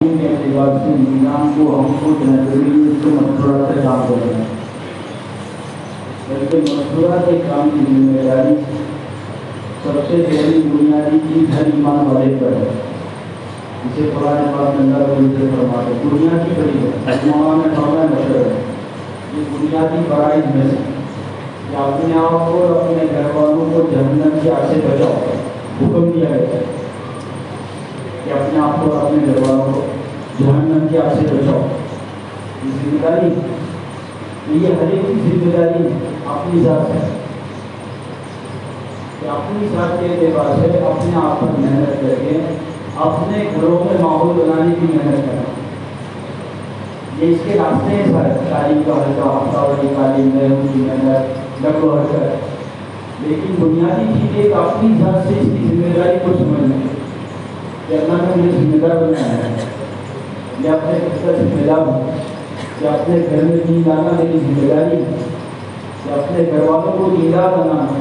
کے اعتبار سے نظام کو ہم کو اس کو مشورہ سے کام کرنا ہے، بلکہ مشورہ کے کام کی ذمہ داری سب سے پہلی بنیادی چیز ہر ایمان والے پر ہے، جسے قرآن پاک میں اللہ تعالیٰ فرماتے ہیں بنیادی بڑی ہے مولانا نے فرمایا مشورہ ہے، یہ بنیادی فرائض میں سے کہ اپنے آپ کو اور اپنے گھر والوں کو جہنم کی آگ سے بچاؤ، حکم دیا گیا ہے کہ اپنے آپ کو اور اپنے گھر والوں کو جہنم کی آگ سے بچاؤ۔ یہ ذمہ داری، یہ ہر ایک کی ذمہ داری اپنی ذات ہے کہ اپنی ذات کے اعتبار سے اپنے آپ پر محنت کر کے اپنے گھروں میں ماحول بنانے کی محنت کرنا۔ یہ اس کے راستے ہیں سارے، تعلیم کا حلقہ، ہفتہ واری تعلیم ہے، ان کی محنت، نقل و حرکت، لیکن بنیادی چیز ایک اپنی ذات سے اس کی ذمہ داری کو سمجھنا کہ اللہ نے مجھے ذمہ دار بنایا ہے، میں اپنے گھر کا ذمہ دار ہوں، کہ اپنے گھر میں دین لانا میری ذمہ داری ہے، کہ اپنے گھر والوں کو دیندار بنانا،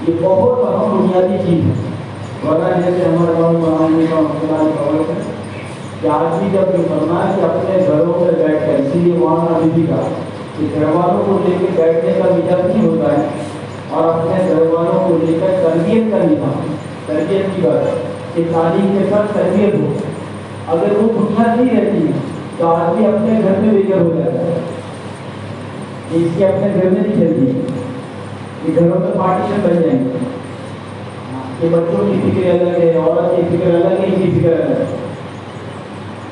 یہ بہت اہم بنیادی چیز ہے۔ ورنہ جیسے ہمارے گاؤں بنانے کا مسئلہ ہے کہ آج بھی جب یہ فرمایا کہ اپنے گھروں میں بیٹھ کر، اسی لیے وہاں ابھی بھی کہا کہ گھر والوں کو لے کے بیٹھنے کا مزاج نہیں ہوتا ہے، اور اپنے گھر والوں کو لے کر تربیت کا نظام، تربیت کی بات ہے کہ تعلیم کے ساتھ تربیت ہو۔ اگر وہ بنیاد نہیں رہتی ہے تو آدمی اپنے گھر میں بے گھر ہو جاتا ہے، اس کی اپنے گھر میں نہیں چلتی ہے، یہ گھروں میں پارٹیشن بن جائیں گے کہ بچوں کی فکر الگ ہے، عورت کی فکر الگ ہے، ان کی فکر الگ ہے۔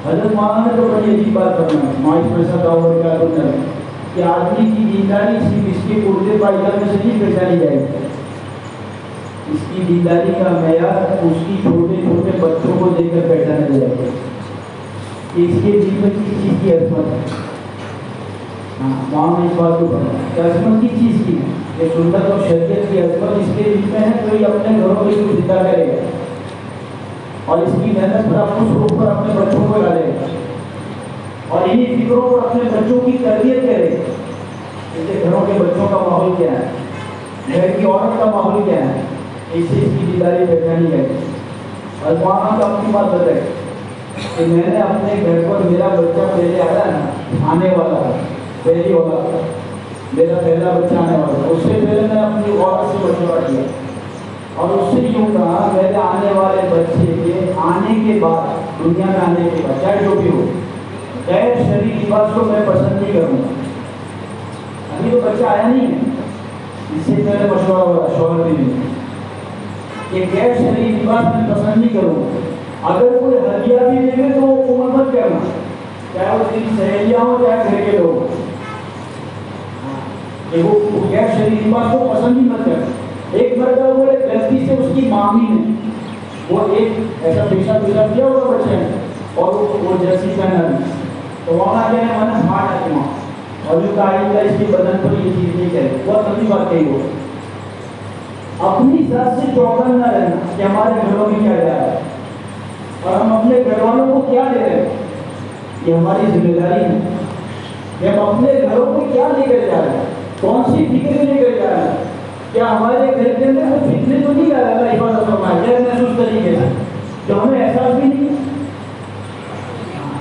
حضرت مولانا نے تو بڑی عجیب بات کرنا معاش میں سکا اور کیا کرنا ہے کہ آدمی کی دینداری صرف اس کے کرتے پائجامے سے نہیں پہچانی جائے گی، اس کی دینداری کا معیار اس کی چھوٹے چھوٹے بچوں کو دیکھ کر پہچانا جائے گا کہ اس کے دل میں کس چیز کی عظمت ہے۔ وہاں اس بات کو کہ عظمت کس چیز کی ہے، کہ سنت اور شریعت کی عظمت اس کے دل میں ہے، تو یہ اپنے گھروں میں کو زندہ کرے گا اور اس کی محنت پر اپنے شروع پر اپنے بچوں کو ڈالے گا اور انہی فکروں پر اپنے بچوں کی تربیت کرے گا۔ جیسے گھروں کے بچوں کا ماحول کیا ہے، گھر کی عورت کا ماحول کیا ہے، اس سے اس کی دینداری پہچانی ہے۔ اور وہاں کا اپنی بات بتائے کہ میں نے اپنے گھر پر میرا بچہ پہلے آیا نا، آنے والا ہے، پہلی والا میرا پہلا بچہ آنے والا ہے، اس سے پہلے میں اپنی عورت سے مشورہ کیا اور اس سے یوں کہا میرے آنے والے بچے کے آنے کے بعد، دنیا میں آنے کے بعد چاہے جو بھی ہو، غیر شرعی لباس کو میں پسند نہیں کروں گا۔ ابھی تو بچہ آیا نہیں ہے، اس سے پہلے مشورہ ہوا شوہر بھی نہیں کہ غیر شرعی لباس میں پسند نہیں کروں گا۔ اگر کوئی ہدیہ بھی دے گے تو وہ مت کرنا، چاہے وہ تیری سہیلیاں ہوں چاہے گھر کے لوگ، کہ وہ غیر شرعی لباس کو پسند ہی مت کرنا۔ ایک مرتبہ بولے غلطی سے اس کی مامی نے وہ ایک ایسا پیشہ کیا ہوگا بچے نے اور وہ جرسی پہنا دی، تو وہاں کیا ہے میں نے پھاڑ رکھی وہاں اور جو آئندہ اس کی بدن پر یہ چیز نہیں کرے، بہت لمبی بات کہی ہو۔ اپنی ذات سے چوکن نہ رہنا کہ ہمارے گھروں میں کیا جا رہا ہے اور ہم اپنے گھر والوں کو کیا دے رہے ہیں، یہ ہماری ذمہ داری ہے کہ ہم اپنے گھروں کو کیا لے کر جا رہے ہیں، کون سی فکر لے کر جا رہے ہیں، کیا ہمارے گھر کے اندر کوئی فتنے تو نہیں آ رہا ہے، حفاظت فرمائے غیر محسوس طریقے سے جو ہمیں احساس بھی نہیں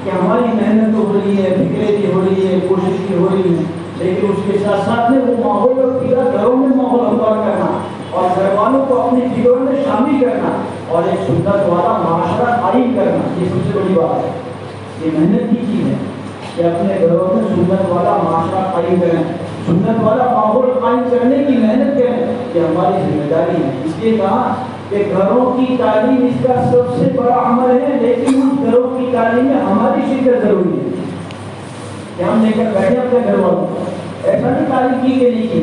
کہ ہماری محنت تو ہو رہی ہے، فکریں بھی ہو رہی ہے، کوشش بھی ہو رہی ہے، لیکن اس کے ساتھ ساتھ میں وہ ماحول اور فکر گھروں میں ماحول ہموار کرنا اور گھر والوں کو اپنی فکروں میں شامل کرنا اور ایک سنت والا معاشرہ قائم کرنا، یہ سب سے بڑی بات ہے۔ یہ محنت کی چیز ہے کہ اپنے گھروں میں سنت والا معاشرہ قائم کریں، سنت والا ماحول قائم کرنے کی محنت کریں، یہ ہماری ذمہ داری ہے۔ اس لیے کہا کہ گھروں کی تعلیم اس کا سب سے بڑا عمل ہے، لیکن ان گھروں کی تعلیم میں ہماری شرکت ضروری ہے کہ ہم لے کر بیٹھے اپنے گھر والوں کو۔ ایسا نہیں تعلیم کی کہ نہیں کی،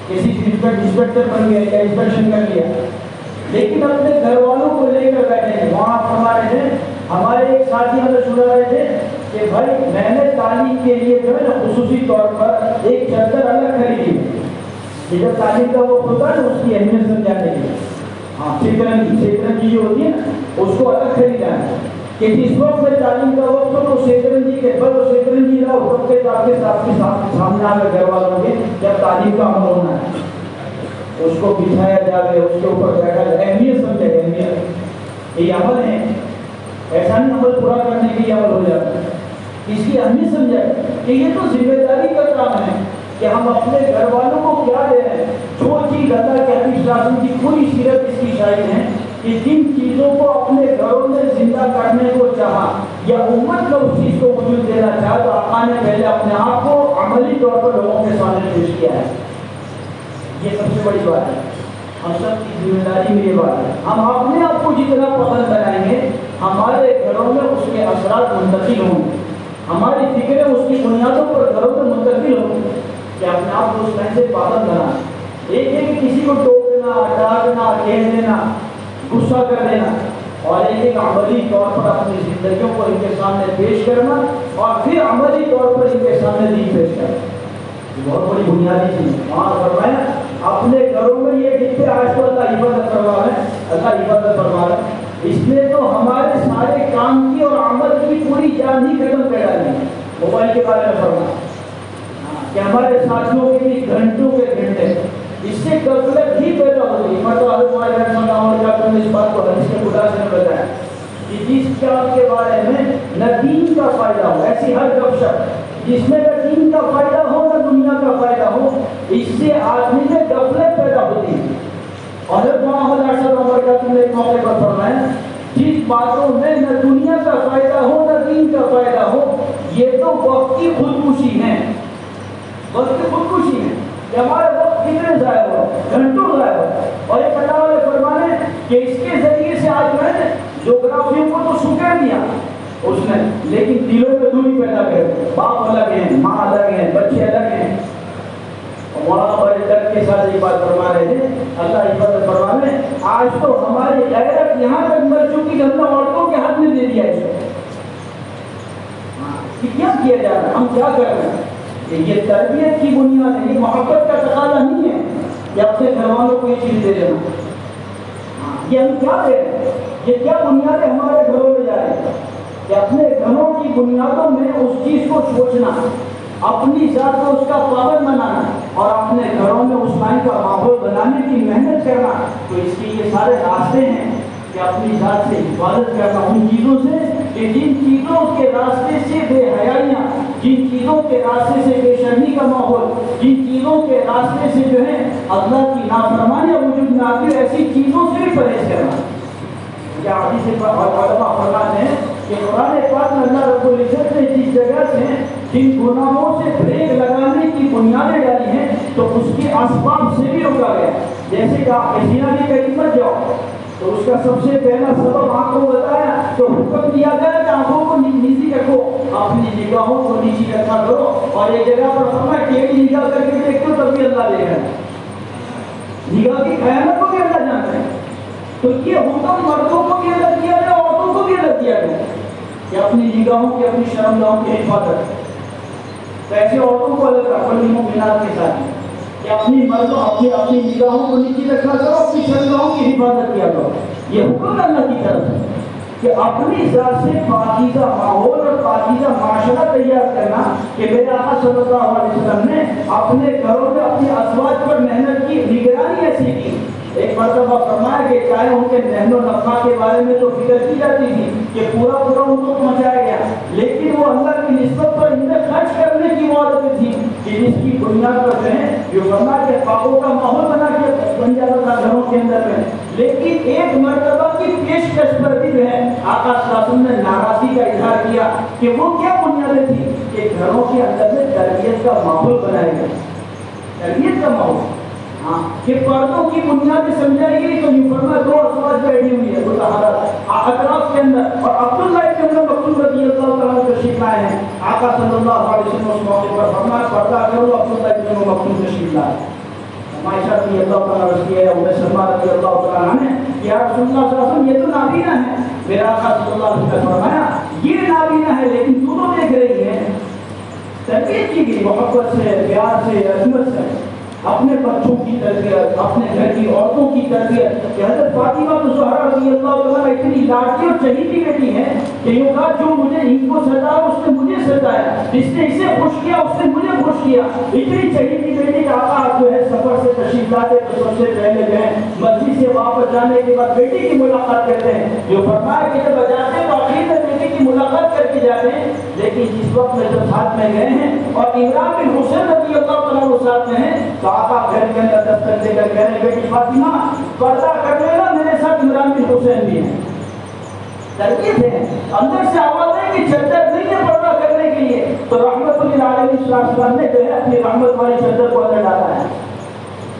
کسی انسپیکٹر بن گیا یا انسپیکشن کر لیا، لیکن اپنے گھر والوں کو لے کر بیٹھے ہیں۔ وہاں ہمارے ہیں، ہمارے ایک ساتھی ہمیں سنا رہے تھے کہ بھائی میں نے تعلیم کے لیے جو ہے نا خصوصی طور پر ایک چادر الگ خریدی کہ جب تعلیم کا وقت ہوتا ہے اس کی اہمیت سمجھانے کے لیے، شیطرنجی جو ہوتی ہے نا اس کو الگ خریدا ہے کہ جس وقت میں تعلیم کا وقت ہو تو شیطرنجی کے بعد وہ شیطرنجی لاؤ سب کے سامنے آ کر گھر والوں کے جب تعلیم کا عمل ہونا ہے اس کو بچھایا جائے، اس کے اوپر بیٹھا جائے، اہمیت سمجھے، اہمیت یہ عمل ہے ایسا نہیں عمل پورا کرنے کے لیے عمل ہو جاتا ہے. اس کی اہمیت سمجھائے کہ یہ تو ذمہ داری کا کام ہے کہ ہم اپنے گھر والوں کو کیا دے رہے ہیں. جو چیز اللہ کے حبیب صلی اللہ علیہ وسلم کی پوری سیرت اس کی شاہد ہے کہ جن چیزوں کو اپنے گھروں میں زندہ کرنے کو چاہا یا امت کو اس چیز کو وجود دینا چاہا تو آقا نے پہلے اپنے آپ کو عملی طور پر لوگوں کے سامنے پیش کیا ہے. یہ سب سے بڑی بات ہے. ہم سب کی ذمہ داری میں یہ بات ہے. ہم اپنے آپ کو جتنا پسند بنائیں گے ہمارے گھروں میں اس کے اثرات منتقل ہوں گے. ہماری فکریں اس کی بنیادوں پر گھروں میں منتقل ہوں گے کہ اپنے آپ کو اس ٹائم سے پابند بنانا. ایک ہے کہ کسی کو ٹوکنا, ڈانٹنا, کہہ دینا, غصہ کر دینا, اور ایک عملی طور پر اپنی زندگیوں کو ان کے سامنے پیش کرنا اور پھر عملی طور پر ان کے سامنے دین پیش کرنا. یہ بہت بڑی بنیادی چیز ہے. وہاں فرمایا اپنے گھروں میں یہ جتنے آج تو اللہ حفاظت فرما ہے, اللہ حفاظت فرما ہے. اس نے تو ہمارے سارے کام کی اور عمل کی پوری جان ہی ختم کر ڈالی. موبائل کے بارے میں فرمایا کہ ہمارے ساتھیوں کے لیے گھنٹوں کے گھنٹے اس سے غفلت ہی پیدا ہوتی ہے. مطلب اس بات کو حدیث کے خدا سے بتایا کہ جس کام کے بارے میں نہ دین کا فائدہ ہو, ایسی ہر گپ شپ جس میں نہ دین کا فائدہ ہو نہ دنیا کا فائدہ ہو, اس سے آدمی میں غفلت پیدا ہوتی ہے. اور جب محمد ارشد عمر کا تم نے ایک موقع پر فرمایا جس باتوں میں نہ دنیا کا فائدہ ہو نہ دین کا فائدہ ہو یہ تو وقت کی خودکشی ہے. وقت کی خودکشی ہے کہ ہمارے وقت کتنے ضائع ہوا, گھنٹوں ضائع ہوا. اور یہ اللہ والے فرمانے کہ اس کے ذریعے سے آج میں نے جغرافیوں کو تو سکڑ دیا اس نے, لیکن دلوں میں دوری پیدا کر. باپ الگ ہیں, ماں الگ ہیں, بچے الگ ہیں. اور مولانا بڑے درد کے ساتھ یہ بات فرما رہے تھے, اللہ حفاظت فرمانے آج تو ہماری غیرت یہاں تک مر چکی کہ ہم نے عورتوں کے ہاتھ میں دے دیا اس کو. کیا کیا جا رہا ہے, ہم کیا کر رہے ہیں. یہ تربیت کی بنیاد ہے, یہ محبت کا تقاضا نہیں ہے کہ اپنے گھر والوں کو یہ چیز دے دینا. یہ ہم کیا دے رہے ہیں, یہ کیا بنیادیں ہمارے گھروں میں جا رہی ہیں کہ اپنے گھروں کی بنیادوں میں اس چیز کو سوچنا, اپنی ذات کو اس کا پابند بنانا اور اپنے گھروں میں اس لائن کا ماحول بنانے کی محنت کرنا. تو اس کے یہ سارے راستے ہیں کہ اپنی ذات سے حفاظت کرنا ان چیزوں سے کہ جن چیزوں کے راستے سے بے حیائیاں, جن چیزوں کے راستے سے بے شرمی کا ماحول, جن چیزوں کے راستے سے جو ہے اللہ کی نافرمانی وجود میں آتی ہے, ایسی چیزوں سے بھی پرہیز کرنا. کیا حدیث علماء فرماتے ہیں کہ قرآن پاک میں اللہ رب العزت نے جس جگہ سے جن گناہوں سے بریک لگانے کی بنیادیں ڈالی ہیں تو اس کے اسباب سے بھی روکا گیا. جیسے کہ آپ زنا کے قریب مت جاؤ تو اس کا سب سے پہلا سبب آپ کو بتایا تو حکم دیا گیا کہ آنکھوں کو نیچی رکھو, اپنی نگاہوں کو نیچی رکھا کرو. اور ایک جگہ پر فرمایا ٹیڑھی نگاہ کر کے دیکھو تب بھی اللہ دیکھ رہا ہے. نگاہ کی قیامت کو بھی اللہ جانتا ہے. تو یہ حکم مردوں کو بھی الگ کیا گیا, عورتوں کو بھی الگ کیا گیا کہ اپنی نگاہوں کی, اپنی شرمگاہوں کی حفاظت. تو ایسے عورتوں کو الگ رکھو مومنات کے ساتھ کہ اپنی مردوں اپنی نگاہوں کو نیچی رکھا کرو, اپنی شرمگاہوں کی حفاظت کیا کرو. یہ حکم اللہ کی طرف ہے کہ اپنی ذات سے پاکیزہ ماحول اور پاکیزہ معاشرہ تیار کرنا. کہ میرے آقا صلی اللہ علیہ وسلم نے اپنے گھروں میں اپنی ازواج پر محنت کی, نگرانی ایسی کی. ایک مرتبہ فرمایا کہ چاہے ان کے نحن و نفع کے بارے میں تو فکر کی جاتی تھی کہ پورا ان کو پہنچایا گیا, لیکن وہ اللہ کی نسبت پر ان میں خرچ کرنے کی عادت تھی کہ جس کی بنیاد پر جو ہے جو فرمایا کہ پاکوں کا ماحول بنا کے بن جاتا تھا گھروں کے اندر میں. لیکن ایک مرتبہ کی پیشکش پر بھی جو ہے آقا صلی اللہ علیہ وسلم نے ناراضی کا اظہار کیا کہ وہ کیا بنیادیں تھی کہ گھروں کے اندر میں تربیت کا ماحول بنایا گیا. تربیت کا ماحول, ہاں, کہ پردوں کی بنیادیں سمجھائی گئی. تو یہ فرمایا دو ازواج بیٹھی ہوئی ہے اطراف کے اندر, اور عبداللہ ابن عمر مکتوم رضی اللہ تعالیٰ تشریف لائے ہیں. آقا صلی اللہ علیہ وسلم اس موقع پر فرمایا پردہ کرو, عبداللہ ابن عمر مکتوم تشریف لائے. عائشہ رضی اللہ تعالیٰ رضی ہے, ام سلمہ رضی اللہ تعالیٰ عنہ نے یا رسول اللہ صلی اللہ علیہ وسلم یہ تو نابینا ہے. میرا آقا صلی اللہ علیہ وسلم نے فرمایا یہ نابینا ہے لیکن تو دیکھ رہی ہے. تربیت کی گئی محبت سے, پیار سے, عظمت سے. اپنے بچوں کی تربیت، اپنے گھر کی عورتوں کی تربیت. کہ حضرت فاطمہ زہرا رضی اللہ عنہا اتنی لاڈلی اور چہیتی بیٹی ہے کہ یوں کہا جو مجھے ان کو سجایا اس نے مجھے سجایا، جس نے اسے خوش کیا اس نے مجھے خوش کیا. اتنی چہیتی بیٹی کا آقا جو ہے سفر سے تشریف لاتے تو سب سے پہلے جو ہے مسجد سے واپس جانے کے بعد بیٹی کی ملاقات کرتے ہیں. جو فرمایا کہ جب جاتے تو آخر میں بیٹی کی ملاقات کر کے جاتے ہیں، لیکن جس وقت میں جب ساتھ میں گئے ہیں اور عمران بن حسین رضی اللہ عنہ ساتھ میں ہیں تو آقا گھر کے اندر دفتر دے کر کہہ رہے بیٹی فاطمہ پردہ کر لینا، میرے ساتھ عمران بن حسین بھی ہیں. تربیت ہے. اندر سے آواز ہے کہ چادر نہیں ہے پردہ کرنے کے لیے، تو رحمت للعالمین صلی اللہ علیہ وسلم نے جو ہے اپنی رحمت والی چادر کو اندر ڈالا ہے.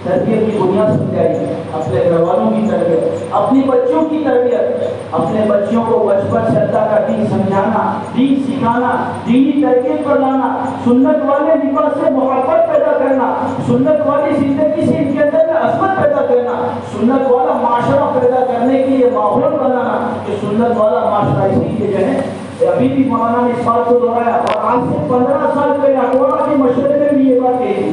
تربیت کی بنیاد سمجھائی، اپنے گھر والوں کی تربیت، اپنی بچوں کی تربیت، اپنے بچوں کو بچپن سے اللہ کا دین سمجھانا، دین سکھانا، دینی تربیت پر لانا، سنت والے لباس سے محبت پیدا کرنا، سنت والی زندگی سے ان کے اندر میں عظمت پیدا کرنا، سنت والا معاشرہ پیدا کرنے کے لیے ماحول بنانا کہ سنت والا معاشرہ. اسی لیے جو ہے ابھی بھی مولانا نے اس بات کو دہرایا اور آج سے 15 سال پہلے اٹوارہ کے مشورے میں بھی یہ بات کہی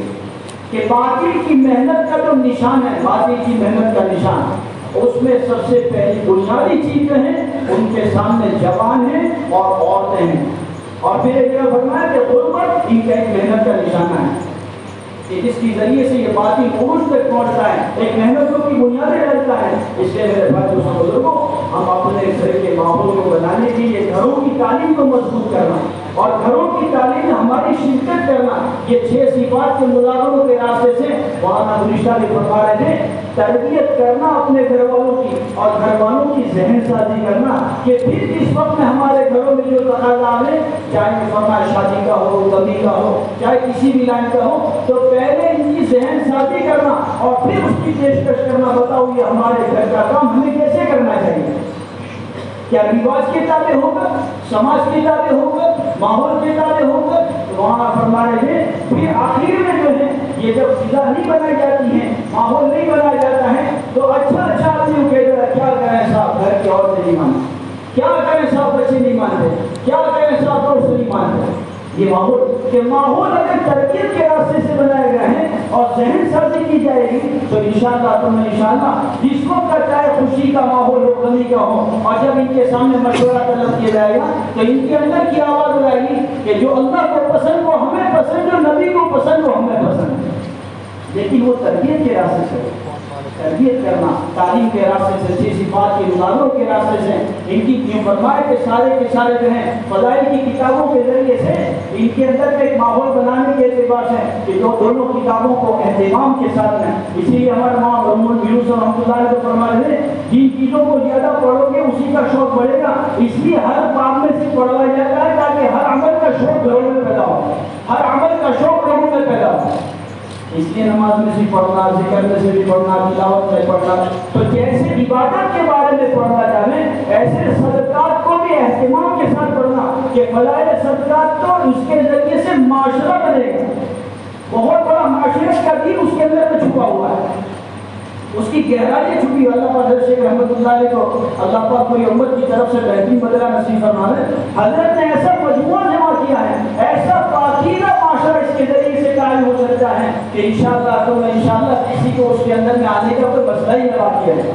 کہ باطل کی محنت کا جو نشان ہے، باطل کی محنت کا نشان، اس میں سب سے پہلی بنیادی چیزیں ہیں، ان کے سامنے جوان ہیں اور عورتیں ہیں. اور پھر ایک جگہ فرمایا کہ غربت ان کا ایک محنت کا نشانہ ہے کہ جس کے ذریعے سے یہ باطل عروج تک پہنچتا ہے، ایک محنتوں کی بنیادیں ڈالتا ہے. اس لیے میرے بھائیوں اور بزرگوں، ہم اپنے گھر کے ماحول کو بنانے کے لیے گھروں کی تعلیم کو مضبوط کرنا اور گھروں کی تعلیم میں ہماری شرکت کرنا، یہ 6 صفات کے مظاہروں کے راستے سے مولانا گلشتہ بھی فرما رہے تھے. تربیت کرنا اپنے گھر والوں کی اور گھر والوں کی ذہن سازی کرنا کہ پھر اس وقت میں ہمارے گھروں میں جو تقاضا ہے، چاہے فرمائے شادی کا ہو، غمی کا ہو، چاہے کسی بھی لائن کا ہو، تو پہلے ان کی ذہن سازی کرنا اور پھر اس کی پیشکش کرنا. بتاؤ یہ ہمارے گھر کا کام ہمیں کیسے کرنا چاہیے؟ کیا رواج کے تابع ہوگا، سماج کے تابع ہوگا، ماحول کے تابع ہوگا؟ تو وہاں فرما رہے ہیں پھر آخر میں جو ہے یہ جب فضا نہیں بنائی جاتی ہے، ماحول نہیں بنایا جاتا ہے، تو اچھا آدمی کہہ رہا ہے کیا کریں صاحب گھر کی عورتیں نہیں مانتے، کیا کریں صاحب بچے نہیں مانتے، کیا کریں صاحب دوست نہیں مانتے. یہ ماحول اگر تربیت کے راستے سے بنائے گئے ہیں اور ذہن سازی کی جائے گی تو انشاءاللہ جس کو کا چاہے خوشی کا ماحول ہو، غمی کا ہو، اور جب ان کے سامنے مشورہ طلب کیا جائے گا تو ان کے اندر کی آواز آئے گی کہ جو اللہ کو پسند وہ ہمیں پسند، جو نبی کو پسند وہ ہمیں پسند. لیکن وہ تربیت کے راستے سے، تربیت کرنا تعلیم کے راستے سے، 6 صفات کے مظاہروں کے راستے سے، ان کی کیوں فرمائے کہ سارے کے سارے جو ہیں فضائل کی کتابوں کے ذریعے سے ان کے اندر ایک ماحول بنانے کے اعتبار سے کہ جو دونوں کتابوں کو اہتمام کے ساتھ میں. اسی لیے ہمارے ماں محمد یونس رحمۃ اللہ علیہ فرما رہے ہیں جن چیزوں کو زیادہ پڑھو گے اسی کا شوق بڑھے گا. اس لیے ہر باب میں سے پڑھوایا جاتا ہے تاکہ ہر عمل کا شوق گھروں میں پیدا ہو، ہر عمل کا شوق گھروں میں پیدا ہو. اس لیے نماز میں سے پڑھنا، ذکر میں سے بھی پڑھنا، تلاوت میں پڑھنا، تو جیسے عبادت کے بارے میں پڑھنا جانے ایسے صدقات کو بھی اہتمام کے ساتھ پڑھنا کہ فضائل صدقات تو اس کے ذریعے سے معاشرہ بنے گا. بہت بڑا معاشرت کا دین اس کے اندر میں چھپا ہوا ہے، اس کی گہرائی چھپی. اللہ پاک حضرت شیخ رحمۃ اللہ علیہ کو اللہ پاک کو یہ امت کی طرف سے بہترین بدلہ نصیب فرمائے. حضرت نے ایسا مجموعہ جمع کیا ہے، ایسا پاکیزہ معاشرہ اس کے ذریعے سے قائم ہو سکتا ہے کہ انشاءاللہ کسی کو اس کے اندر میں آنے کا کوئی مسئلہ ہی نہ باقی ہے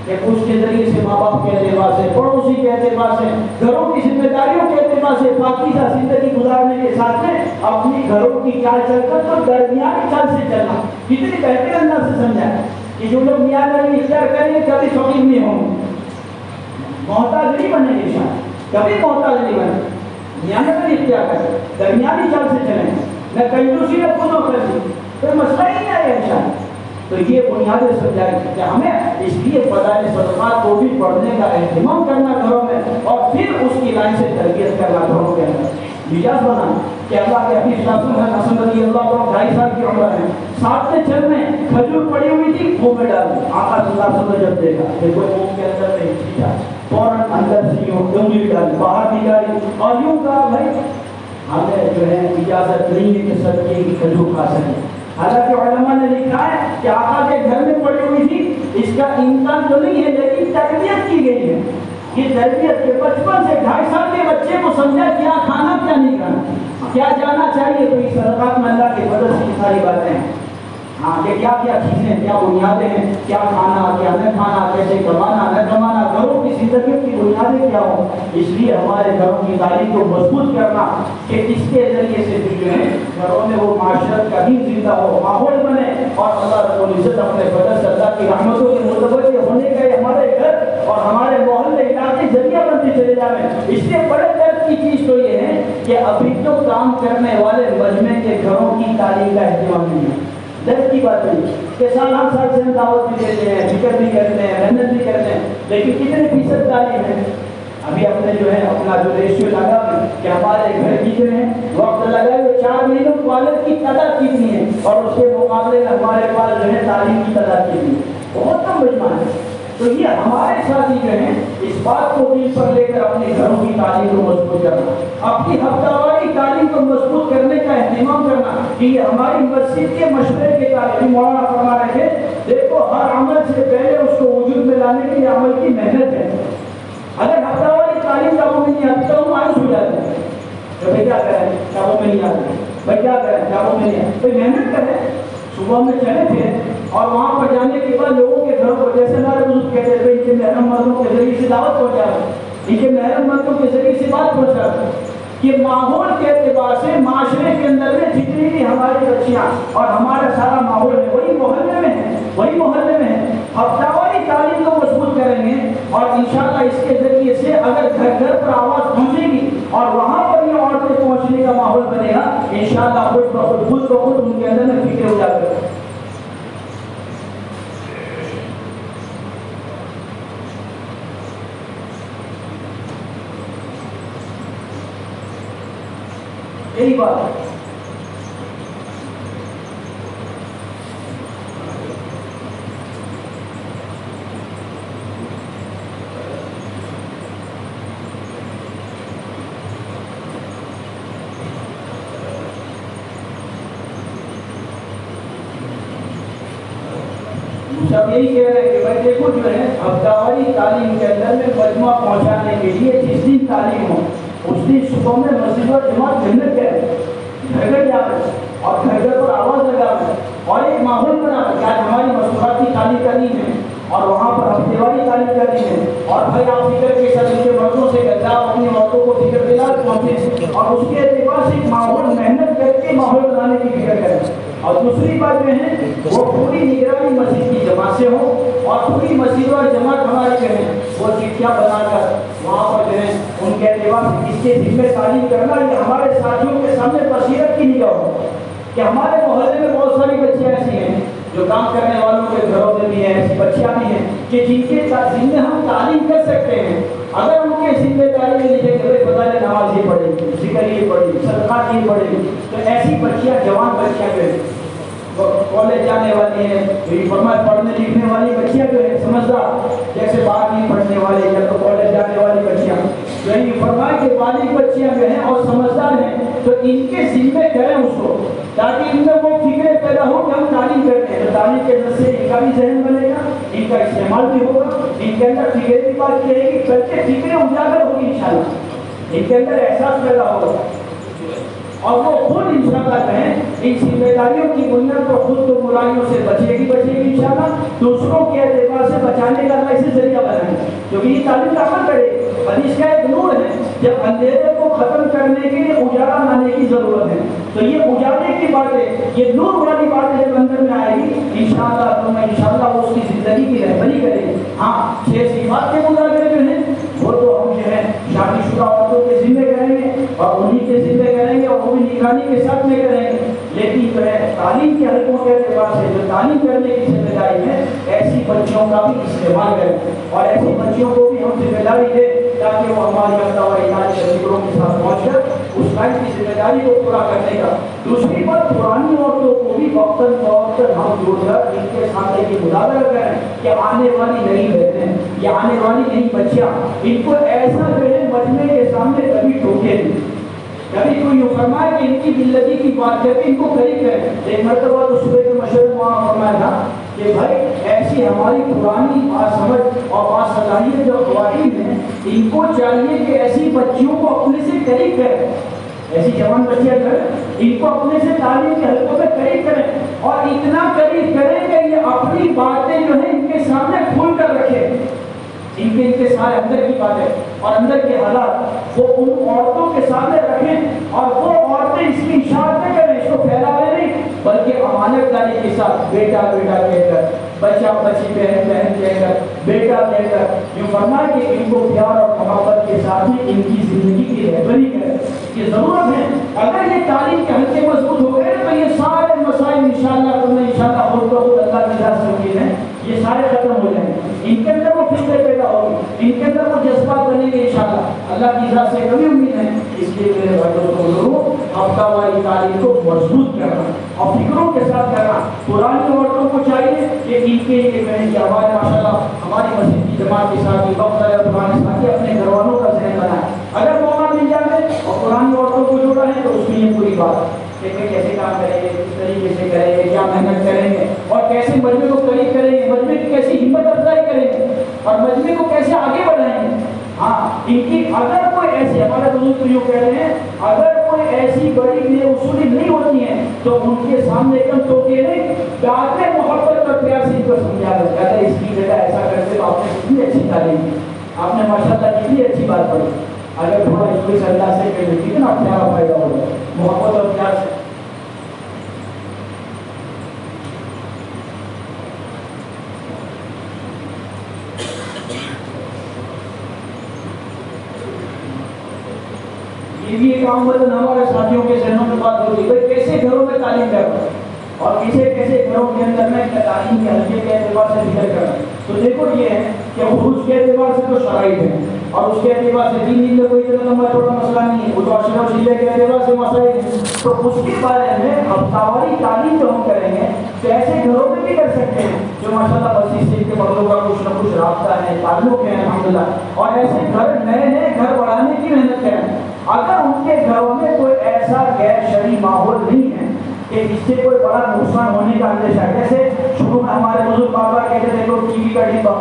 کہ اس کے ذریعے سے ماں باپ کے اعتبار سے، پڑوسی کے اعتبار سے، گھروں کی ذمہ داریوں کے اعتبار سے پاکیزہ زندگی گزارنے کے ساتھ میں اپنی گھروں کی چال چل کر تو درمیانی چال سے چلنا. کتنی بہتر انداز سے سمجھا ہے کہ جو لوگ میاں نبی اختیار کریں گے کبھی فقیر نہیں ہوں گے، محتاج نہیں بنیں گے، شاید کبھی محتاج نہیں بنیں گے. میاں نبی اختیار کریں، درمیانی چال سے چلیں، نہ کنجوسی نہ خود و خرچی، کوئی مسئلہ ہی نہیں آئے انشاءاللہ. تو یہ بنیادیں سمجھائی کہ ہمیں اس لیے فضائل صدقات کو بھی پڑھنے کا اہتمام کرنا گھروں میں اور پھر اس کی لائن سے تربیت کرنا گھروں کے اندر. مزاج بنانا کہ اللہ کے حبیب صلی اللہ علیہ وسلم رضی اللہ عنہ 2.5 سال کی عمر ہے، ساتھ میں چل میں کھجور پڑی ہوئی تھی، منہ میں ڈال دی. آقا صلی اللہ علیہ وسلم جب دیکھا کہ کوئی منہ کے اندر نہیں چھینٹا، فوراً اندر سے یوں انگلی ڈالی، باہر نکالی اور یوں کہا بھائی ہمیں جو ہے اجازت نہیں ہے کہ صدقے کی کھجور کھا سکیں. حالانکہ علماء نے لکھا ہے کہ آقا کے گھر میں پڑی ہوئی تھی، اس کا امکان تو نہیں ہے لیکن تربیت کی گئی ہے. یہ تربیت کے بچپن سے 2.5 سال کے بچے کو سمجھا کیا کھانا کیا نہیں کھانا، کیا جانا چاہیے. تو اس صدقات میں اللہ کی مدد سے ساری باتیں ہیں. ہاں کہ کیا کیا چیزیں، کیا بنیادیں ہیں، کیا کھانا کیا نہ کھانا، کیسے کمانا نہ کمانا، گھروں کی زندگی کی بنیادیں کیا ہوں. اس لیے ہمارے گھروں کی تعلیم کو مضبوط کرنا کہ اس کے ذریعے سے بھی جو ہے گھروں میں وہ معاشرت کا دین زندہ ہو، ماحول بنے، اور اللہ رب العزت اپنے فضل سے اللہ کی رحمتوں کے متوجہ ہونے کا ہمارے گھر اور ہمارے محلے علاقے ذریعہ بنتے چلے جائیں. اس سے بڑے درد کی چیز تو یہ ہے کہ ابھی تو کام کرنے والے مجمع کے گھروں کی تعلیم کا اہتمام نہیں ہے. درد کی بات نہیں کہ سال ہم سال سے دعوت بھی دیتے ہیں، فکر بھی کرتے ہیں، محنت بھی کرتے ہیں، لیکن کتنے فیصد تعلیم ہے؟ ابھی ہم نے جو ہے اپنا جو ریشیو لگا کہ ہمارے گھر کتنے ہیں، وقت لگا 4 مہینوں والد کی تعداد کتنی ہے، اور اس کے مقابلے میں ہمارے پاس جو ہے تعلیم کی تعداد کتنی ہے، بہت کم مجمع ہے. تو یہ ہمارے ساتھی جو ہیں اس بات کو دل پر لے کر اپنے گھروں کی تعلیم کو مضبوط کرنا، اپنی ہفتہ واری تعلیم کو مضبوط کرنے کا اہتمام کرنا کہ یہ ہماری مسجد کے مشورے کے تعلیم. مولانا فرما رہے ہیں دیکھو ہر عمل سے پہلے اس کو وجود میں لانے کے لیے عمل کی محنت ہے. اگر ہفتہ واری تعلیم کاموں میں نہیں آتی تو ہم مایوس ہو جاتے ہیں کہ بھائی کیا کریں کاموں میں نہیں آتے، بھائی کیا کریں کاموں میں نہیں آتے. بھائی محنت کریں، صبح میں چلے تھے اور وہاں پر جانے کے بعد لوگوں کے گھروں پر جیسے ہمارے بزرگ کہتے تھے ان کے محرم مردوں کے ذریعے سے دعوت پہنچا رہے، ان کے محرم مردوں کے ذریعے سے بات پہنچا رہے کہ ماحول کے اعتبار سے معاشرے کے اندر میں جتنی بھی ہماری بچیاں اور ہمارا سارا ماحول ہے وہی محلے میں ہے، وہی محلے میں ہے. ہفتہ واری تعلیم کو مضبوط کریں گے اور انشاءاللہ اس کے ذریعے سے اگر گھر گھر پر آواز پہنچے گی اور وہاں پر یہ عورتیں پہنچنے کا ماحول بنے گا، انشاءاللہ خود بخود ان کے اندر میں فکر ہو جاتے ہیں. یہی بات ہے. سب یہی کہہ رہے ہیں کہ بھائی دیکھو جو ہے ہفتہ واری تعلیم کے اندر میں مجموعہ پہنچانے کے لیے جس دن تعلیم ہو اس دن صبح میں مسجد اور جماعت محنت کریں، گھر گھر جا رہے اور گھر گھر پر آواز لگا رہے اور ایک ماحول بنا کہ آج ہماری مصروفاتی تعلیم کرنی ہے اور وہاں پر ہفتے واری تعلیم کرنی ہے. اور بھائی آپ فکر کے ساتھ ان کے مردوں سے کہتے ہیں آپ اپنی عورتوں کو فکر دلا پہنچے اور اس کے اعتبار سے ایک ماحول محنت کر کے ماحول بنانے کی فکر کریں. اور دوسری بات جو ہے وہ پوری نگرانی مسجد کی جماعت سے ہو اور پوری مسجد اور جماعت ہماری جو ہے وہ چٹیاں بنا کر وہاں پر جو ہے ان کے اعتبار سے اس کے ذمہ تعلیم کرنا یہ ہمارے ساتھیوں کے سامنے بصیرت کی نگاہ ہو کہ ہمارے محلے میں بہت ساری بچیاں ایسی ہیں جو کام کرنے والوں کے گھروں میں بھی ہیں، ایسی بچیاں بھی ہیں کہ جن کے ذمہ ہم تعلیم کر سکتے ہیں. اگر ان کے ذمہ داری میں لکھے کہ پتہ نہیں نماز یہ پڑھے گی، ذکر یہ پڑھے گی، صدقہ یہ پڑھے گی، تو ایسی بچیاں جوان بچیاں جو ہیں کالج جانے والی ہیں، پڑھنے لکھنے والی بچیاں جو ہے سمجھدار جیسے باہر نہیں پڑھنے والی یا تو کالج جانے والی بچیاں جو ہے فرمائے کہ بالغ بچیاں جو ہیں اور سمجھدار ہیں تو ان کے ذمے کریں اس کو تاکہ ان میں وہ فکریں پیدا ہو کہ ہم تعلیم کرتے ہیں. تو تعلیم کے اندر سے ان کا بھی ذہن بنے گا، ان کا استعمال بھی ہوگا، ان کے اندر فکر کی بات یہ ہے کہ کل کے فکریں اجاگر ہوگی انشاءاللہ، ان کے اندر احساس پیدا ہوگا اور وہ خود انشاءاللہ جو ہے ان ذمہ داریوں کی بنیاد پر خود تو برائیوں سے بچے گی انشاءاللہ، دوسروں کے اعتبار سے بچانے کا اللہ اسے ذریعہ بنائے کیونکہ یہ تعلیم کا عمل کرے. حدیث کا ایک نور ہے جب اندھیرے کو ختم کرنے کے لیے اجالا لانے کی ضرورت ہے تو یہ اجالے کی باتیں یہ نور والی باتیں جب اندر میں آئے گی انشاءاللہ تو میں انشاءاللہ اس کی زندگی کی رہبری کرے گی. ہاں 6 صفات کے مظاہرے جو ہیں وہ تو ہم جو ہے شادی شدہ عورتوں کے ذمہ کریں گے اور انہی کے ذمہ کریں گے اور وہ بھی نگرانی کے ساتھ میں کریں گے، لیکن جو ہے تعلیم کے حلقوں کے اعتبار سے جو تعلیم کرنے کی ذمہ داری ہے ایسی بچیوں کا بھی استعمال کریں اور ایسی بچیوں کو بھی ہم ذمہ داری دیں تاکہ وہ ہماری فکروں کے ساتھ پہنچ کر اس لائن کی ذمہ داری کو پورا کرنے کا. دوسری بات پرانی عورتوں کو بھی وقتاً فوقتاً ہم جوڑ کر ان کے سامنے کی مداخلت کریں کہ آنے والی نئی بہنیں یا آنے والی نئی بچیاں ان کو ایسا جو ہے مجمع کے سامنے کبھی ٹوکے نہیں، کبھی کوئی یہ فرمائے کہ ان کی زندگی کی بات کر کے ان کو قریب کریں. ایک مرتبہ تو صبح کے مشورے وہاں فرمایا تھا کہ بھائی ایسی ہماری پرانی باسمجھ اور باصلاحیت جو خواتین ہیں ان کو چاہیے کہ ایسی بچیوں کو اپنے سے قریب کریں، ایسی جوان بچیاں جو ہیں ان کو اپنے سے تعلیم کے حلقوں میں قریب کریں اور اتنا قریب کریں کہ یہ اپنی باتیں جو ہیں ان کے سامنے کھول کر رکھے، ان کے سارے اندر کی باتیں اور اندر کے حالات وہ ان عورتوں کے سامنے رکھیں، اور وہ عورتیں اس کی اشاعت نہ کریں، اس کو پھیلاوے نہیں، بلکہ امانت داری کے ساتھ بیٹا بیٹا کہہ کر، بچہ بچی بہن بہن کہہ کر، بیٹا کہہ کر، یوں فرمائے کہ ان کو پیار اور محبت کے ساتھ ہی ان کی زندگی کی رہبری کرے، یہ ضرورت ہے۔ اگر یہ تعلیم کے حلقے مضبوط ہو گئے تو یہ سارے مسائل انشاءاللہ خود بخود اللہ کی ذات سے ہوتی ہیں، یہ سارے ختم ہو جائیں گے، ان کے اندر وہ فکر پیدا ہوگی، ان کے اندر وہ جذبات بنیں گے انشاءاللہ، اللہ کی ذات سے کبھی امید ہے۔ اس لیے میرے بھائیوں کو ضرور ہفتہ واری تعلیم کو مضبوط کرنا اور فکروں کے ساتھ کرنا۔ پرانی عورتوں کو چاہیے کہ ان کے بہن کی آواز ماشاءاللہ ہماری مسجد کی جماعت کے ساتھ وقت پرانے ساتھی اپنے گھر والوں کا ذہن بنائے، اگر موقع مل جائے اور پرانی عورتوں کو جوڑا ہے تو اس میں یہ پوری بات کہ کیسے کام کریں گے، کس طریقے سے کریں گے، کیا محنت کریں گے، اور کیسے مجمع کو قریب کریں گے، مجمع کی کیسی ہمت افزائی کریں گے، اور مجمع کو کیسے آگے بڑھائیں گے۔ ہاں ان کی اگر کوئی ایسی، ہمارے بزرگ تو یوں کہہ رہے ہیں، اگر کوئی ایسی بڑی بے اصولی نہیں ہوتی ہیں تو ان کے سامنے ایک دم ٹوکے نہیں، بعد میں محبت اور پیار سے ان کو سمجھا جاتا ہے، اس کی جگہ ایسا کرتے تو آپ نے کتنی اچھی تعلیم دی، آپ نے ماشاءاللہ کتنی اچھی بات پڑھی، اگر تھوڑا اس کو اللہ سے کہہ دیتی نا پیارا فائدہ ہو جائے محبت اور پیار سے۔ یہ بھی ایک عام وطن ہمارے ساتھیوں کے ذہنوں میں بات ہوتی ہے، کیسے گھروں میں تعلیم کرنا اور کیسے کیسے گھروں کے اندر میں تعلیم کے حلقے کے اعتبار سے ذکر کرنا۔ تو دیکھو یہ ہے کہ خروج کے اعتبار سے تو شرائط ہے، اور اس کے اعتبار سے دین میں کوئی لمبا چھوٹا مسئلہ نہیں ہے، وہ تو اشرف ضلع کے اعتبار سے مسائل ہیں، تو اس کے بارے میں ہفتہ واری تعلیم جو ہم کریں گے تو ایسے گھروں میں بھی کر سکتے ہیں جو ماشاءاللہ مسجد سے کے بڑوں کا کچھ نہ کچھ رابطہ ہے، تعلق ہے الحمدللہ، اور ایسے گھر نئے نئے گھر بڑھانے کی محنت کریں۔ اگر ان کے گھروں میں کوئی ایسا غیر شرعی ماحول نہیں ہے کہ اس سے کوئی بڑا نقصان ہونے کا اندیشہ ہے، جیسے شروع میں ہمارے بزرگ بابا کہتے تھے لوگ ٹی وی کا ڈبہ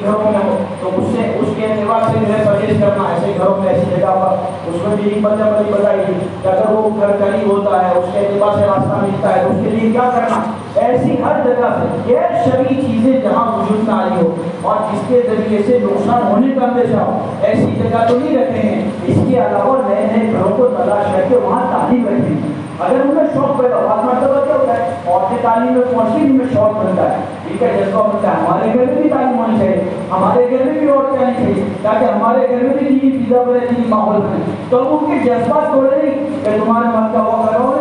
گھروں میں ہو، تو اس کے اعتبار سے جو ہے پرہیز کرنا، ایسے گھروں میں ایسی جگہ پر اس میں بھی بندی بتائی گئی کہ اگر وہ گھر قریب ہوتا ہے، اس کے اعتبار سے راستہ ملتا ہے تو اس کے لیے کیا کرنا، ایسی ہر جگہ سے غیر شرعی چیزیں جہاں وجود میں آئی ہو اور جس کے ذریعے سے نقصان ہونے کا اندیشہ ہو، ایسی جگہ تو نہیں رکھیں گے۔ اس کے علاوہ نئے نئے گھروں کو تلاش کر کے وہاں تعلیم رکھیں گے۔ اگر ان میں شوق پیدا ہو، مرتبہ کیا ہوتا ہے عورتیں تعلیم میں پہنچی ان میں شوق بنتا ہے، ٹھیک ہے، جذبہ بنتا ہے، ہمارے گھر میں بھی تعلیم ہونی چاہیے، ہمارے گھر میں بھی عورتیں آنی چاہیے تاکہ ہمارے گھر میں بھی دینی فضا بنے، دینی ماحول بنے۔ تو ان کے جذبات توڑے نہیں کہ تمہارے من کا وہ کرو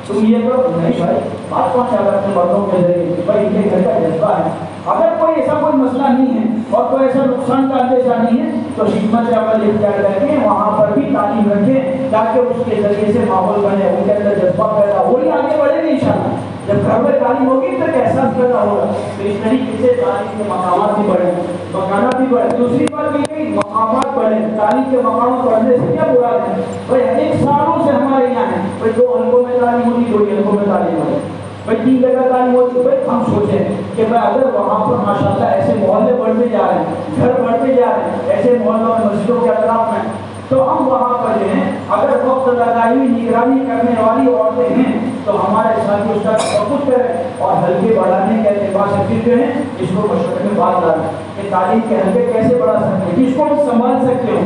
تم یہ کرو، نہیں بھائی بات پہنچا کر اپنے مردوں کے ذریعے بھائی ان کے گھر کا جذبہ ہے۔ اگر کوئی ایسا کوئی مسئلہ نہیں ہے اور کوئی ایسا نقصان کا اندیشہ نہیں ہے تو حکمت عمل اختیار کر کے وہاں پر بھی تعلیم رکھیں تاکہ اس کے ذریعے سے ماحول بنے، ان کے اندر جذبہ پیدا ہو، وہی آگے بڑھے گی انشاءاللہ۔ جب گھر میں تعلیم ہوگی تو احساس پیدا ہوگا، تو اس طریقے سے تعلیم کے مقامات بھی بڑھیں، مکانات بھی بڑھیں۔ دوسری بات یہ کہ مقامات بڑھیں، تعلیم کے مقامات بڑھنے سے کیا مراد ہے؟ بھائی ایک سالوں سے ہمارے یہاں ہے بھائی 2 حلقوں میں تعلیم ہوتی، 2 حلقوں میں تعلیم ہوتی، بھائی 3 جگہ تعلیم ہوتی، بھائی ہم سوچیں کہ بھائی اگر وہاں پر ماشاءاللہ ایسے محلے بڑھتے جا رہے ہیں، گھر بڑھتے جا رہے ہیں ایسے محلوں میں، مسجدوں کے اطراف میں، تو ہم وہاں پر جو ہیں اگر وقت لگائی ہوئی نگرانی کرنے والی عورتیں ہیں تو ہمارے ساتھ اس کا تحفظ کریں اور حلقے بڑھانے کے اعتبار سے پھر جو ہے اس کو مشورے میں بات ڈالیں کہ تعلیم کے حلقے کیسے بڑھا سکتے ہیں، جس کو ہم سنبھال سکتے ہو،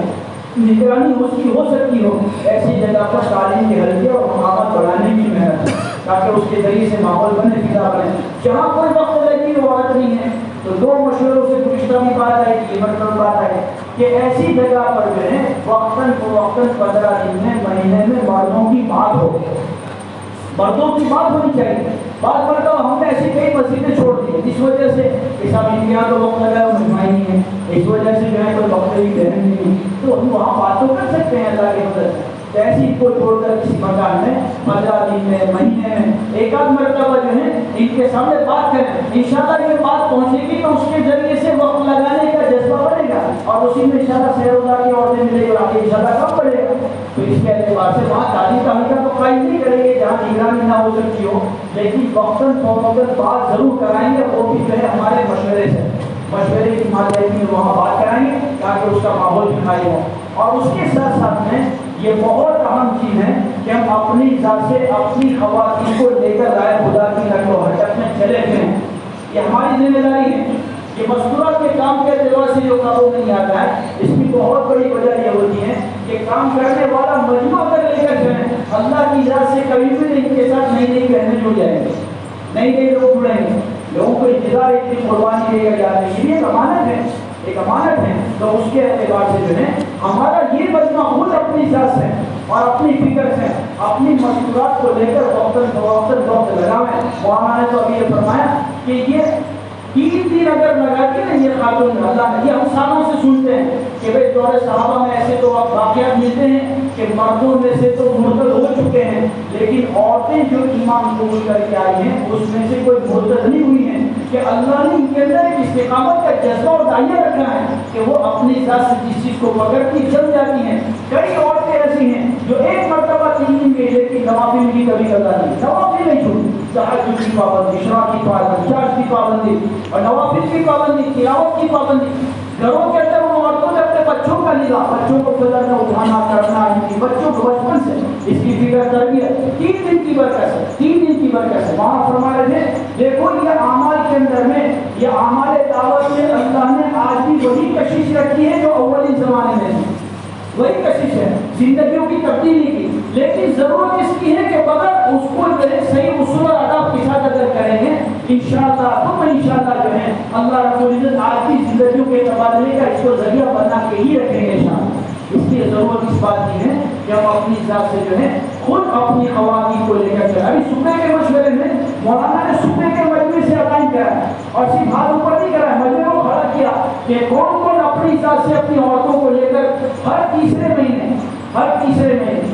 نگرانی اس کی ہو سکتی ہو، ایسی جگہ پر تعلیم کے حلقے اور مقامات بڑھانے کی محنت تاکہ اس کے ذریعے سے ماحول بنے، فضا بنے۔ جہاں کوئی وقت لگی وہ عورت نہیں ہے تو 2 مشوروں سے گزشتہ بھی بات آئی، یہ مطلب بات آئی کہ ایسی جگہ پر جو ہے وقتاً فوقتاً 15 دن میں، مہینے میں مردوں کی بات ہو، مردوں کی بات ہونی چاہیے۔ بات کرتا ہوں ہم نے ایسی کئی مسجدیں چھوڑ دی جس وجہ سے کہ صاحب ان کے یہاں تو وقت لگا ہے مہمائی نہیں ہے، اس وجہ سے جو ہے کوئی وقت کی بہن نہیں ہے، تو ہم وہاں بات تو کر سکتے ہیں اللہ کے فضل سے۔ ایسی کو چھوڑ کر کسی مکان میں 15 دن میں، مہینے میں ایک آدھ مرتبہ جو ہے ان کے سامنے بات کریں، انشاءاللہ یہ بات پہنچے گی تو اس کے ذریعے سے وقت لگانے کا جذبہ بنے گا اور اسی میں انشاءاللہ سیر و تفریح کی عورتیں ملے گی اور آگے انشاءاللہ کم بڑھے گا۔ تو اس کے اعتبار سے وہاں تعلیم کا حلقہ تو قائم نہیں کریں گے جہاں نگرانی نہ ہو سکتی ہو، لیکن وقتاً فوقتاً بات ضرور کرائیں گے، وہ بھی جو ہے ہمارے مشورے سے، مشورے کی ماتحت میں وہاں بات کرائیں گے تاکہ اس کا ماحول بھی قائم ہو۔ اور اس کے ساتھ ساتھ میں یہ بہت اہم چیز ہے کہ ہم اپنی ذات سے اپنی خواتین کو لے کر آئے خدا کی نقل و یہ ہماری ذمہ داری ہے کہ مستورات کے کام کے اعتبار سے جو قابو نہیں آتا ہے، اس کی بہت بڑی وجہ یہ ہوتی ہے کہ کام کرنے والا مجموعہ کر لے کر جو ہے اللہ کی ذات سے کبھی بھی ان کے ساتھ نئی نئی بہنیں جڑ جائیں گے، نئی نئی لوگ جڑیں گے، لوگوں کو انتظار ایک دن قربانی دے گا جاتا ہے، یہ ایک امانت ہے، ایک امانت ہے۔ تو اس کے اعتبار سے جو ہے ہمارا یہ مجموعہ خود اپنی ذات سے اور اپنی فکر سے اپنی مستورات کو لے کر وقت لگاویں۔ مولانا نے تو ابھی یہ فرمایا کہ یہ 3 دن اگر لگا کے نا یہ خاتون اللہ نے، یہ ہم سالوں سے سنتے ہیں کہ بھئی دور صحابہ میں ایسے تو واقعات ملتے ہیں کہ مردوں میں سے تو مرتد ہو چکے ہیں، لیکن عورتیں جو ایمان قبول کر کے آئی ہیں اس میں سے کوئی مرتد نہیں ہوئی ہیں، کہ اللہ نے ان کے اندر ایک استقامت کا جذبہ اور دائیا رکھا ہے کہ وہ اپنی ذات سے جس چیز کو پکڑتی جل جاتی ہیں۔ کئی عورتیں ایسی ہیں جو ایک مرتبہ 3 دن کے لیے نوافل کی کبھی کرتا نہیں، نوافل نہیں چھوڑی، تہجد کی پابندی، اشراق کی پابندی، چارج کی پابندی اور نوافل کی پابندی، تلاوت کی پابندی۔ گھروں کے اندر وہ عورتوں نے اپنے بچوں کا نگاہ، بچوں کو فضل میں اٹھانا کرنا، ان کی بچوں کو بچپن سے اس کی فکر تربیت 3 دن کی برکت ہے، 3 دن کی برکت ہے۔ وہاں فرما رہے تھے دیکھو یہ اعمال کے اندر میں، یہ اعمال دعوت میں اللہ نے آج بھی وہی کشش رکھی ہے جو اولین زمانے میں تھی، وہی کشش ہے، زندگیوں کی تبدیلی کی، لیکن ضرورت اس کی ہے کہ اگر اس کو صحیح اصول اور آداب کے ساتھ اگر کریں گے انشاءاللہ تو انشاءاللہ جو ہے اللہ رب العزت آج کی زندگیوں کے تبادلے کا اس کو ذریعہ بنا کے ہی رکھیں گے انشاءاللہ۔ اس کی ضرورت اس بات کی ہے کہ ہم اپنی ذات سے جو ہے خود اپنی خواتین کو لے کر چلیں۔ ابھی صبح کے مشورے میں مولانا نے صبح کے مجمع سے اعلان کرا اور صرف ہاتھ اوپر نہیں کرا، مجمع کو کھڑا کیا کہ کون کون اپنی ذات سے اپنی عورتوں کو لے کر ہر تیسرے مہینے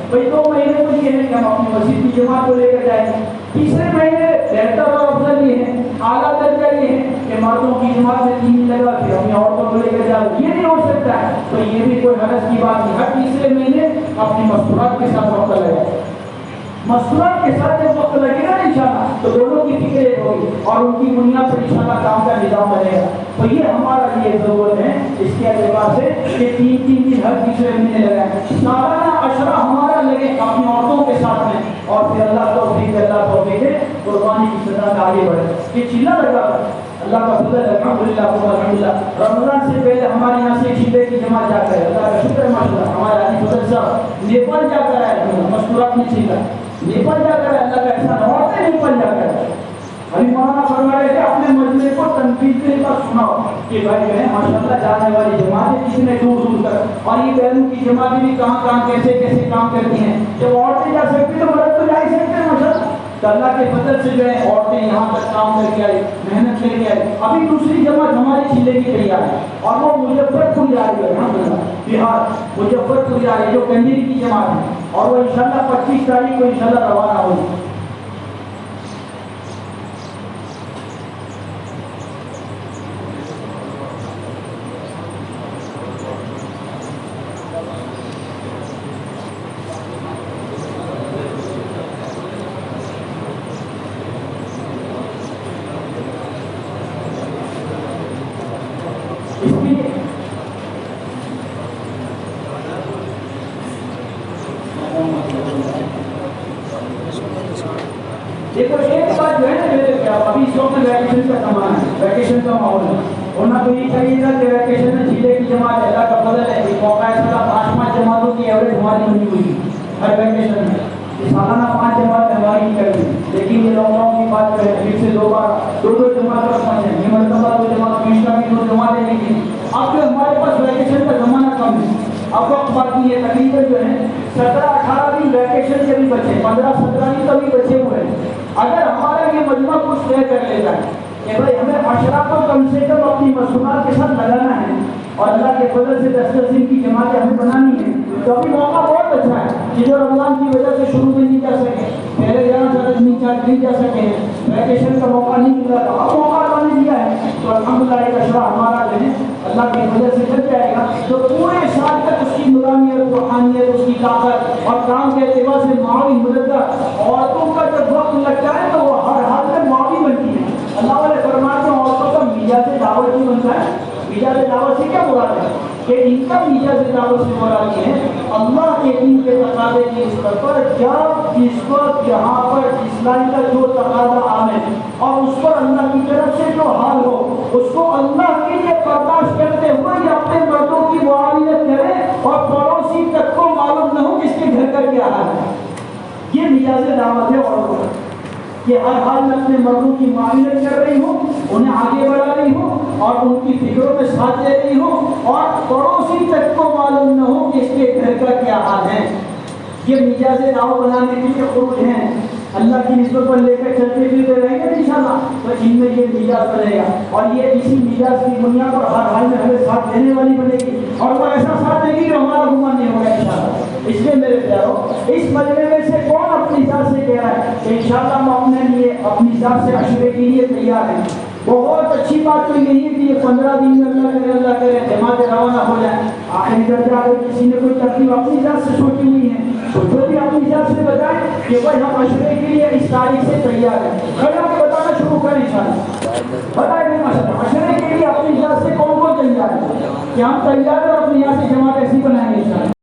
بھئی 2 مہینے تو یہ ہے کہ ہم اپنی مسجد کی جماعت کو لے کر جائیں گے، تیسرے مہینے بہتر اور افضل یہ ہے، اعلیٰ درجہ یہ ہے کہ مردوں کی جماعت میں 3 دن لگا پھر اپنی عورتوں کو لے کر جاؤ، یہ نہیں ہو سکتا ہے۔ تو یہ بھی کوئی حرج کی بات نہیں، ہر تیسرے مہینے اپنی مستورات کے ساتھ وقت لگائے، مستورات کے ساتھ جب وقت لگے گا انشاءاللہ تو دونوں کی فکر ایک ہوگی اور ان کی بنیاد پر انشاءاللہ کام کا نظام بنے گا۔ تو یہ ہمارا لیے ضرورت ہے اس کے اعتبار سے کہ 3 دن ہر تیسرے مہینے لگائیں، سالانہ عشرہ ہمارا لگے اپنی عورتوں کے ساتھ میں، اور پھر اللہ توفیق ہے قربانی کی سزا میں آگے بڑھے۔ یہ چیلا لگا اللہ کا فضل الحمدللہ رمضان سے پہلے ہمارے یہاں سے چیلے کی جماعت جا کر اللہ کا شکر ہے ماشاءاللہ، ہمارے علی فضل صاحب نیپال جا کر آئے مستورات میں چیلا نیپال جا کر اللہ کا احسان، عورتیں نیپال جا کر ابھی مولانا فرما رہے تھے اپنے مجمع کو تنقید کے پر سناؤ کہ بھائی جو ہے ماشاءاللہ جانے والی جماعتیں کتنے دور دور تک، اور یہ بہنوں کی جماعتیں بھی کہاں کیسے کام کرتی ہیں۔ جب عورتیں جا سکتی تو مرد تو جا ہی سکتے ہیں ماشاءاللہ۔ تو اللہ کے فضل سے جو ہے عورتیں یہاں تک کام کر کے آئی، محنت کر کے آئی۔ ابھی دوسری جماعت ہماری چیلے کی تیار ہے اور وہ مظفرپور جا رہی ہے، الحمدللہ بہار مظفرپور جا رہی ہے جو کنجری کی جماعت ہے، اور وہ انشاءاللہ 25 تاریخ کو انشاءاللہ روانہ ہوگی۔ دیکھو ایک بات جو ہے نا میرے کیا ابھی اس وقت ویکیشن کا زمانہ ہے، ویکیشن کا ماحول ہے، ورنہ تو یہ چاہیے تھا کہ ویکیشن میں چیلے کی جماعت اللہ کا فضل ہے کہ موقع ایسا 5 جماعتوں کی ایوریج ہماری بنی ہوئی ہر ویکیشن میں، سالانہ 5 جماعت ہماری ہی کریں، لیکن یہ لاک ڈاؤن کی بات کریں پھر سے 2 بار 2 جماعت پر پہنچے، یہ مرتبہ 2 جماعت پیشہ کی 2 جماعتیں نہیں کی۔ اب جو ہمارے پاس ویکیشن کا زمانہ کم ہے، اب وقت باقی ہے، تقریباً جو ہے 17-18 دن ویکیشن کے بھی بچے، 15-17 دن کا بھی بچے ہوئے ہیں۔ اگر ہمارا یہ مجمع کچھ طے کر لیتا ہے کہ بھائی ہمیں عشرہ کو کم سے کم اپنی مصنوعات کے ساتھ لگانا ہے اور اللہ کے فضل سے 10 دن کی جماعتیں ہمیں بنانی ہے، تو ابھی موقع بہت اچھا ہے کہ جو رمضان کی وجہ سے شروع میں نہیں جا سکے، پہلے جانا چاہتے نہیں جا سکے، ویکیشن کا موقع نہیں ملا تھا، اب موقع اللہ نے دیا ہے تو الحمدللہ ایک عشرہ ہمارا جو ہے اللہ کی وجہ سے چل جائے گا، تو پورے سال تک اس کی نورانیت، روحانیت، اس کی طاقت اور کام کے اعتبار سے معاون مدد عورتوں کا جب وقت لگتا ہے تو وہ ہر حال میں معاون بنتی ہے۔ اللہ والے فرماتے ہیں عورتوں کا میجاز دعوت نہیں بنتا ہے، میجاز دعوت سے کیا مراد ہے کہ ان کا میجاز دعوت سے مراد ہے اللہ کے دین کے تقاضے کی اس پر جب جس وقت یہاں پر اسلام کا جو تقاضا آئے اور اس پر اللہ کی طرف سے جو حال ہو اس کو اللہ کے لیے برداشت کرتے ہوئے یہ اپنے مردوں کی معاونت کرے اور پڑوسی تک کو معلوم نہ ہو کہ اس کے گھر کا کیا حال ہے. یہ مجاز دعوت ہے عورتوں کہ ہر حال میں اپنے مردوں کی معاونت کر رہی ہوں, انہیں آگے بڑھا رہی ہوں اور ان کی فکروں میں ساتھ دے رہی ہوں اور پڑوسی تک کو معلوم نہ ہو کہ اس کے گھر کا کیا حال ہے. یہ مجاز دعوت بنانے کے لیے خروج ہیں. اللہ کی نسبت پر لے کر چلتے پھرتے رہیں گے انشاءاللہ تو ان میں یہ مجاز بنے گا اور یہ اسی مجاز کی بنیاد پر ہر حال میں ہمیں ساتھ دینے والی بنے گی اور وہ ایسا ساتھ دے گی جو ہمارا گمان نہیں ہوگا انشاءاللہ. اس لیے میرے پیارو اس مجمع میں سے کون اپنی ذات سے کہہ رہا ہے کہ انشاءاللہ ہم اپنے لیے اپنی ذات سے عشرے کے لیے تیار ہیں. بہت اچھی بات تو یہی ہے کہ یہ 15 دن میں اللہ کرے جماعت روانہ ہو جائے. آخری درجہ اگر کسی نے کوئی ترتیب اپنی ذات سے سوچی ہوئی ہے تو جو بھی اپنی ذات سے بتائیں کہ بھائی ہم عشرے کے لیے اس تاریخ سے تیار ہیں. کھڑا کے بتانا شروع کریں انشاءاللہ. بتائیں بھی ماشاءاللہ عشرے کے لیے اپنی ذات سے کون کون تیار ہے کہ ہم تیار ہیں اور اپنی یہاں سے جماعت ایسی بنائیں گے انشاءاللہ.